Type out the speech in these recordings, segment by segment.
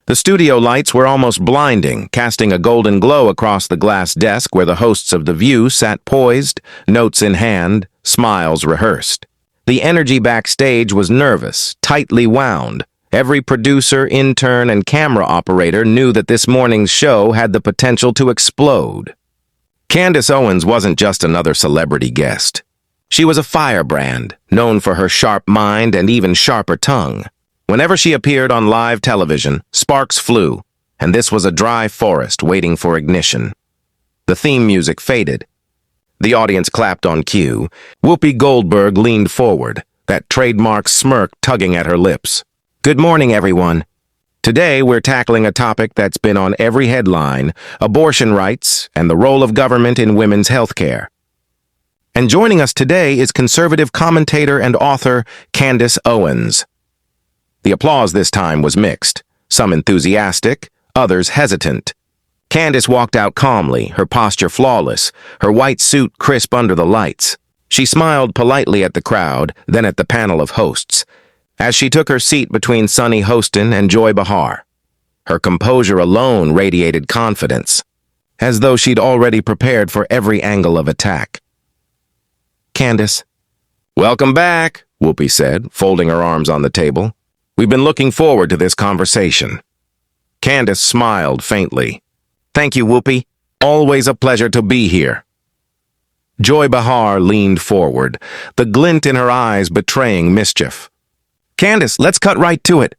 The studio lights were almost blinding, casting a golden glow across the glass desk where the hosts of The View sat poised, notes in hand, smiles rehearsed. The energy backstage was nervous, tightly wound. Every producer, intern, and camera operator knew that this morning's show had the potential to explode. Candace Owens wasn't just another celebrity guest. She was a firebrand, known for her sharp mind and even sharper tongue. Whenever she appeared on live television, sparks flew, and this was a dry forest waiting for ignition. The theme music faded. The audience clapped on cue. Whoopi Goldberg leaned forward, that trademark smirk tugging at her lips. Good morning, everyone. Today, we're tackling a topic that's been on every headline, abortion rights and the role of government in women's health care. And joining us today is conservative commentator and author Candace Owens. The applause this time was mixed, some enthusiastic, others hesitant. Candace walked out calmly, her posture flawless, her white suit crisp under the lights. She smiled politely at the crowd, then at the panel of hosts, as she took her seat between Sunny Hostin and Joy Behar. Her composure alone radiated confidence, as though she'd already prepared for every angle of attack. Candace. Welcome back, Whoopi said, folding her arms on the table. We've been looking forward to this conversation. Candace smiled faintly. Thank you, Whoopi. Always a pleasure to be here. Joy Behar leaned forward, the glint in her eyes betraying mischief. Candace, let's cut right to it.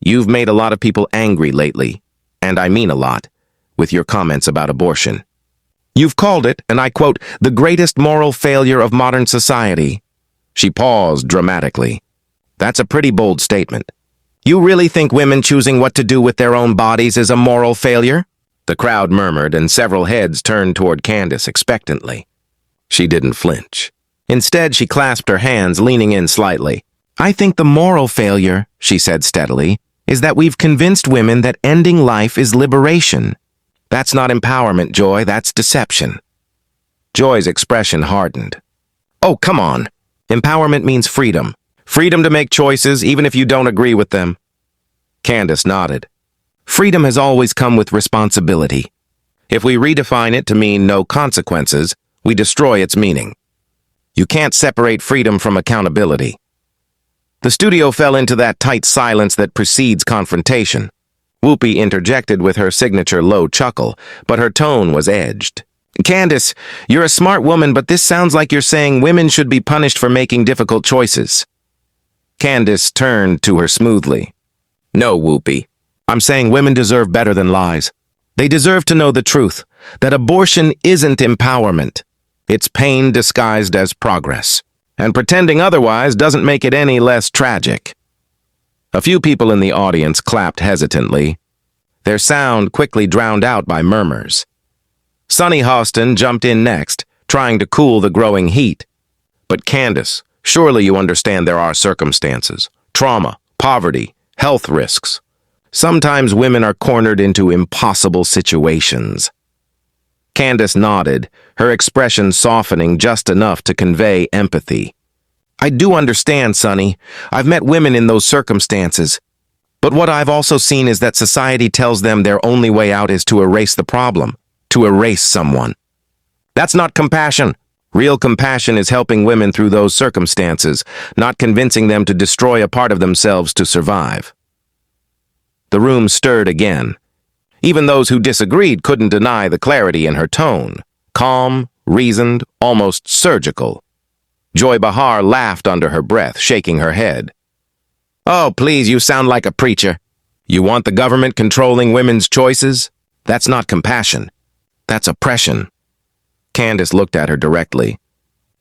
You've made a lot of people angry lately, and I mean a lot, with your comments about abortion. You've called it, and I quote, the greatest moral failure of modern society. She paused dramatically. That's a pretty bold statement. You really think women choosing what to do with their own bodies is a moral failure? The crowd murmured, and several heads turned toward Candace expectantly. She didn't flinch. Instead, she clasped her hands, leaning in slightly. I think the moral failure, she said steadily, is that we've convinced women that ending life is liberation. That's not empowerment, Joy, that's deception. Joy's expression hardened. Oh, come on. Empowerment means freedom. Freedom to make choices, even if you don't agree with them. Candace nodded. Freedom has always come with responsibility. If we redefine it to mean no consequences, we destroy its meaning. You can't separate freedom from accountability. The studio fell into that tight silence that precedes confrontation. Whoopi interjected with her signature low chuckle, but her tone was edged. Candace, you're a smart woman, but this sounds like you're saying women should be punished for making difficult choices. Candace turned to her smoothly. No, Whoopi. I'm saying women deserve better than lies. They deserve to know the truth, that abortion isn't empowerment. It's pain disguised as progress. And pretending otherwise doesn't make it any less tragic. A few people in the audience clapped hesitantly, their sound quickly drowned out by murmurs. Sunny Hostin jumped in next, trying to cool the growing heat. But Candace, surely you understand there are circumstances, trauma, poverty, health risks. Sometimes women are cornered into impossible situations. Candace nodded, her expression softening just enough to convey empathy. I do understand, Sunny. I've met women in those circumstances. But what I've also seen is that society tells them their only way out is to erase the problem, to erase someone. That's not compassion. Real compassion is helping women through those circumstances, not convincing them to destroy a part of themselves to survive. The room stirred again. Even those who disagreed couldn't deny the clarity in her tone. Calm, reasoned, almost surgical. Joy Behar laughed under her breath, shaking her head. Oh, please, you sound like a preacher. You want the government controlling women's choices? That's not compassion. That's oppression. Candace looked at her directly.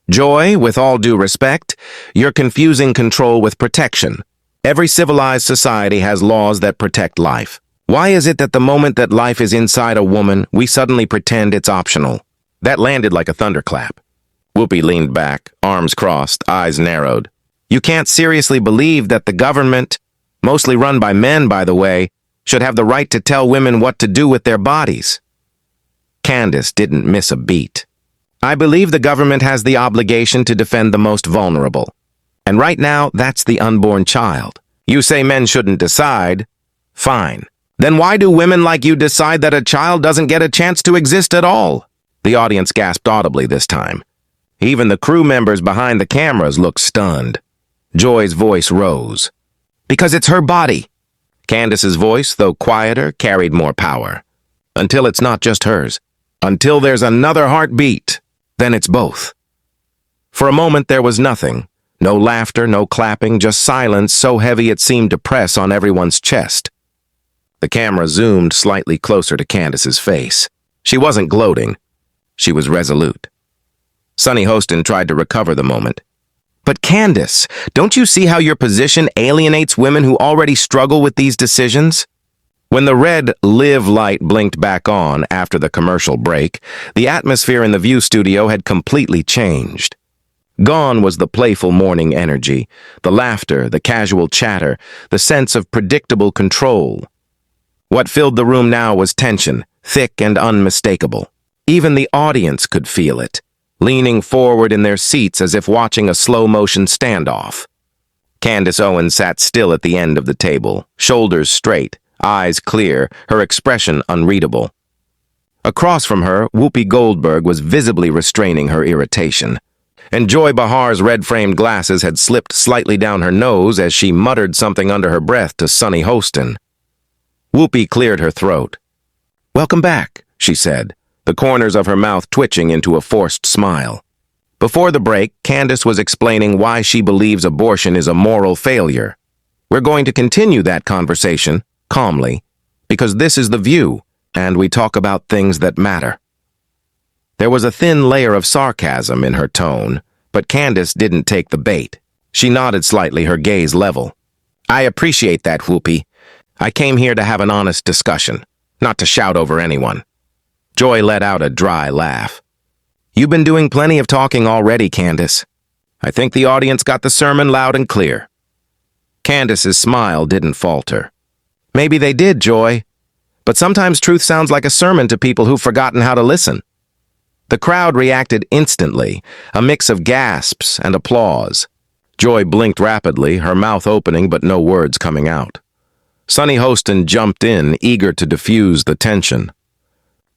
Joy, with all due respect, you're confusing control with protection. Every civilized society has laws that protect life. Why is it that the moment that life is inside a woman, we suddenly pretend it's optional? That landed like a thunderclap. Whoopi leaned back, arms crossed, eyes narrowed. You can't seriously believe that the government, mostly run by men, by the way, should have the right to tell women what to do with their bodies. Candace didn't miss a beat. I believe the government has the obligation to defend the most vulnerable. And right now, that's the unborn child. You say men shouldn't decide. Fine. Then why do women like you decide that a child doesn't get a chance to exist at all? The audience gasped audibly this time. Even the crew members behind the cameras looked stunned. Joy's voice rose. Because it's her body. Candace's voice, though quieter, carried more power. Until it's not just hers. Until there's another heartbeat. Then it's both. For a moment there was nothing. No laughter, no clapping, just silence so heavy it seemed to press on everyone's chest. The camera zoomed slightly closer to Candace's face. She wasn't gloating. She was resolute. Sonny Hostin tried to recover the moment. But Candace, don't you see how your position alienates women who already struggle with these decisions? When the red live light blinked back on after the commercial break, the atmosphere in the View studio had completely changed. Gone was the playful morning energy, the laughter, the casual chatter, the sense of predictable control. What filled the room now was tension, thick and unmistakable. Even the audience could feel it, leaning forward in their seats as if watching a slow-motion standoff. Candace Owens sat still at the end of the table, shoulders straight, eyes clear, her expression unreadable. Across from her, Whoopi Goldberg was visibly restraining her irritation. And Joy Behar's red-framed glasses had slipped slightly down her nose as she muttered something under her breath to Sonny Hostin. Whoopi cleared her throat. "Welcome back," she said, the corners of her mouth twitching into a forced smile. Before the break, Candace was explaining why she believes abortion is a moral failure. We're going to continue that conversation, calmly, because this is The View, and we talk about things that matter. There was a thin layer of sarcasm in her tone, but Candace didn't take the bait. She nodded slightly, her gaze level. "I appreciate that, Whoopi. I came here to have an honest discussion, not to shout over anyone." Joy let out a dry laugh. "You've been doing plenty of talking already, Candace. I think the audience got the sermon loud and clear." Candace's smile didn't falter. "Maybe they did, Joy. But sometimes truth sounds like a sermon to people who've forgotten how to listen." The crowd reacted instantly, a mix of gasps and applause. Joy blinked rapidly, her mouth opening but no words coming out. Sonny Hostin jumped in, eager to diffuse the tension.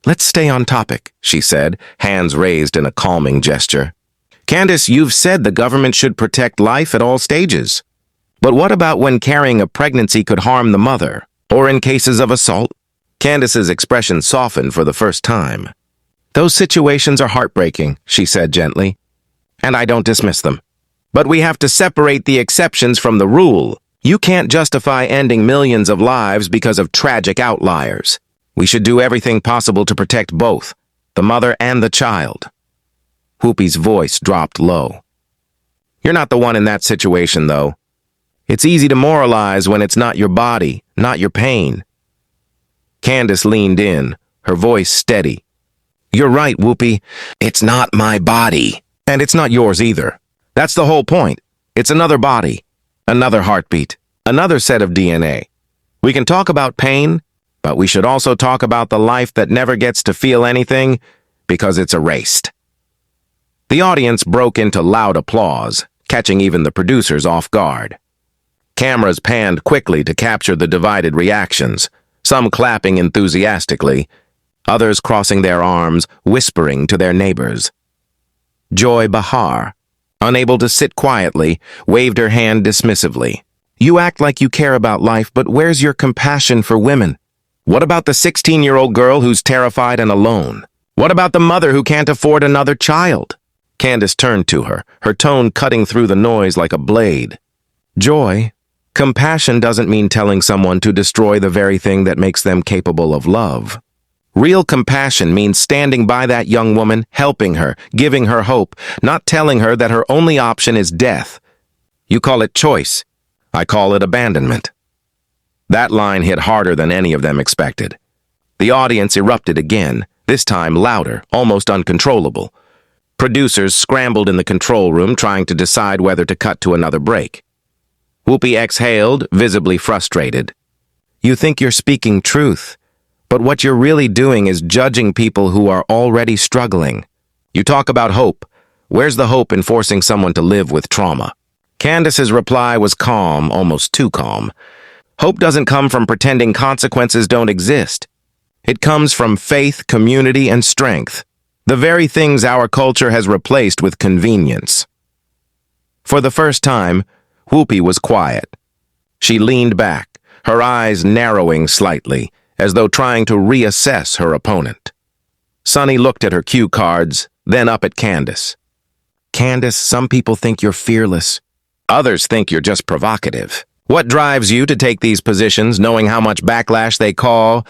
"Let's stay on topic," she said, hands raised in a calming gesture. "Candace, you've said the government should protect life at all stages. But what about when carrying a pregnancy could harm the mother, or in cases of assault?" Candace's expression softened for the first time. "Those situations are heartbreaking," she said gently, "and I don't dismiss them. But we have to separate the exceptions from the rule. You can't justify ending millions of lives because of tragic outliers. We should do everything possible to protect both, the mother and the child." Whoopi's voice dropped low. "You're not the one in that situation, though. It's easy to moralize when it's not your body, not your pain." Candace leaned in, her voice steady. "You're right, Whoopi. It's not my body. And it's not yours either. That's the whole point. It's another body, another heartbeat, another set of DNA. We can talk about pain, but we should also talk about the life that never gets to feel anything because it's erased." The audience broke into loud applause, catching even the producers off guard. Cameras panned quickly to capture the divided reactions, some clapping enthusiastically, others crossing their arms, whispering to their neighbors. Joy Behar, unable to sit quietly, waved her hand dismissively. "You act like you care about life, but where's your compassion for women? What about the 16-year-old girl who's terrified and alone? What about the mother who can't afford another child?" Candace turned to her, her tone cutting through the noise like a blade. "Joy, compassion doesn't mean telling someone to destroy the very thing that makes them capable of love. Real compassion means standing by that young woman, helping her, giving her hope, not telling her that her only option is death. You call it choice. I call it abandonment." That line hit harder than any of them expected. The audience erupted again, this time louder, almost uncontrollable. Producers scrambled in the control room trying to decide whether to cut to another break. Whoopi exhaled, visibly frustrated. "You think you're speaking truth, but what you're really doing is judging people who are already struggling. You talk about hope. Where's the hope in forcing someone to live with trauma?" Candace's reply was calm, almost too calm. Hope doesn't come from pretending consequences don't exist. It comes from faith, community, and strength, the very things our culture has replaced with convenience. For the first time, Whoopi was quiet. She leaned back, her eyes narrowing slightly, as though trying to reassess her opponent. Sonny looked at her cue cards, then up at Candace. Candace, some people think you're fearless. Others think you're just provocative. What drives you to take these positions, knowing how much backlash they call?